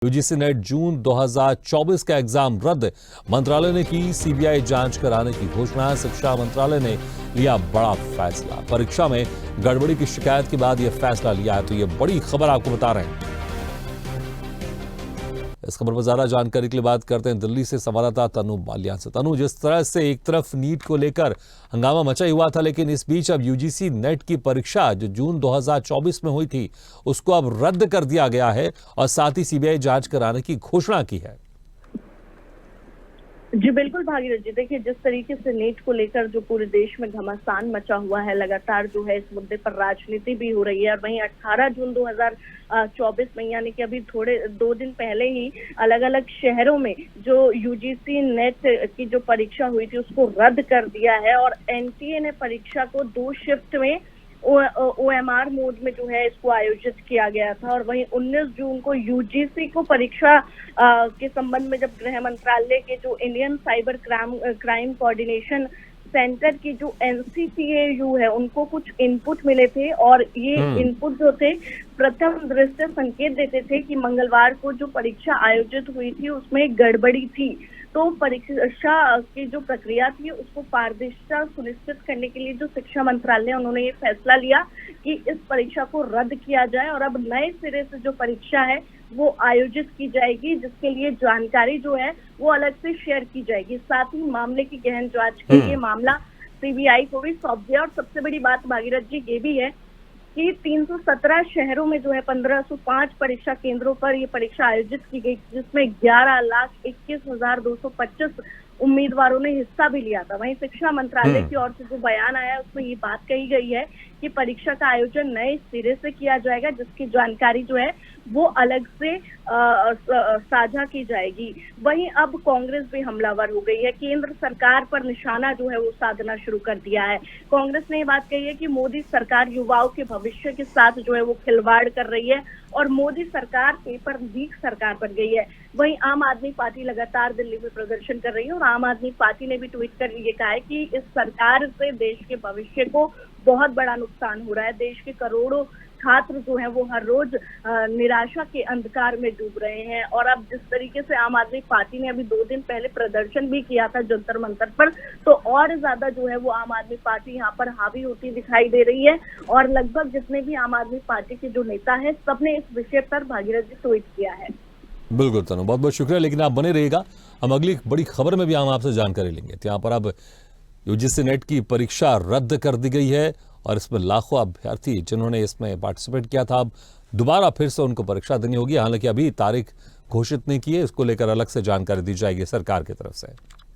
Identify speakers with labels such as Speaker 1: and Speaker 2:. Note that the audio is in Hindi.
Speaker 1: यूजीसी नेट जून 2024 का एग्जाम रद्द। मंत्रालय ने की सीबीआई जांच कराने की घोषणा। शिक्षा मंत्रालय ने लिया बड़ा फैसला। परीक्षा में गड़बड़ी की शिकायत के बाद यह फैसला लिया है, तो यह बड़ी खबर आपको बता रहे हैं। इस खबर पर ज्यादा जानकारी के लिए बात करते हैं दिल्ली से संवाददाता तनु बालियान से। तनु, जिस तरह से एक तरफ नीट को लेकर हंगामा मचा हुआ था, लेकिन इस बीच अब यूजीसी नेट की परीक्षा जो जून 2024 में हुई थी उसको अब रद्द कर दिया गया है और साथ ही सीबीआई जांच कराने की घोषणा की है।
Speaker 2: जी बिल्कुल भागीरथ जी, देखिए जिस तरीके से नीट को लेकर जो पूरे देश में घमासान मचा हुआ है, लगातार जो है इस मुद्दे पर राजनीति भी हो रही है। और वहीं 18 जून 2024 में यानी कि अभी थोड़े 2 दिन पहले ही अलग अलग शहरों में जो यूजीसी नेट की जो परीक्षा हुई थी उसको रद्द कर दिया है। और एनटीए ने परीक्षा को 2 शिफ्ट में ओएमआर मोड में जो है इसको आयोजित किया गया था। और वहीं 19 जून को यूजीसी को परीक्षा के संबंध में जब गृह मंत्रालय के जो Indian cyber crime coordination centre की जो एनसीसीएयू है उनको कुछ इनपुट मिले थे, और ये इनपुट जो थे प्रथम दृष्टया संकेत देते थे कि मंगलवार को जो परीक्षा आयोजित हुई थी उसमें गड़बड़ी थी। तो परीक्षा की जो प्रक्रिया थी उसको पारदर्शिता सुनिश्चित करने के लिए जो शिक्षा मंत्रालय उन्होंने ये फैसला लिया कि इस परीक्षा को रद्द किया जाए और अब नए सिरे से जो परीक्षा है वो आयोजित की जाएगी, जिसके लिए जानकारी जो है वो अलग से शेयर की जाएगी। साथ ही मामले की गहन जांच के लिए मामला सीबीआई को भी सौंप दिया। और सबसे बड़ी बात भागीरथ जी ये भी है कि 317 शहरों में जो है 1505 परीक्षा केंद्रों पर ये परीक्षा आयोजित की गई, जिसमें 11,21,225 उम्मीदवारों ने हिस्सा भी लिया था। वहीं शिक्षा मंत्रालय की ओर से जो बयान आया है उसमें ये बात कही गई है कि परीक्षा का आयोजन नए सिरे से किया जाएगा, जिसकी जानकारी जो है वो अलग से साझा की जाएगी। वहीं अब कांग्रेस भी हमलावर हो गई है, केंद्र सरकार पर निशाना जो है वो साधना शुरू कर दिया है। कांग्रेस ने ये बात कही है कि मोदी सरकार युवाओं के भविष्य के साथ जो है वो खिलवाड़ कर रही है और मोदी सरकार पेपर लीक सरकार बन गई है। वहीं आम आदमी पार्टी लगातार दिल्ली में प्रदर्शन कर रही है और आम आदमी पार्टी ने भी ट्वीट कर ये कहा है कि इस सरकार से देश के भविष्य को बहुत बड़ा नुकसान हो रहा है। देश के करोड़ों छात्र जो हैं वो हर रोज निराशा के अंधकार में डूब रहे हैं। और अब जिस तरीके से आम आदमी पार्टी ने अभी 2 दिन पहले प्रदर्शन भी किया था जंतर मंतर पर, तो और ज्यादा जो है वो आम आदमी पार्टी यहाँ पर हावी होती दिखाई दे रही है। और लगभग जितने भी आम आदमी पार्टी के जो नेता हैं सबने इस विषय पर भागीरथ जी ट्वीट किया है।
Speaker 1: बिल्कुल तनु, बहुत बहुत शुक्रिया, लेकिन आप बने रहिएगा, हम अगली बड़ी खबर में भी हम आपसे जानकारी लेंगे। तो यहाँ पर अब यूजीसी नेट की परीक्षा रद्द कर दी गई है और इसमें लाखों अभ्यर्थी जिन्होंने इसमें पार्टिसिपेट किया था अब दोबारा फिर से उनको परीक्षा देनी होगी। हालांकि अभी तारीख घोषित नहीं की है, इसको लेकर अलग से जानकारी दी जाएगी सरकार की तरफ से।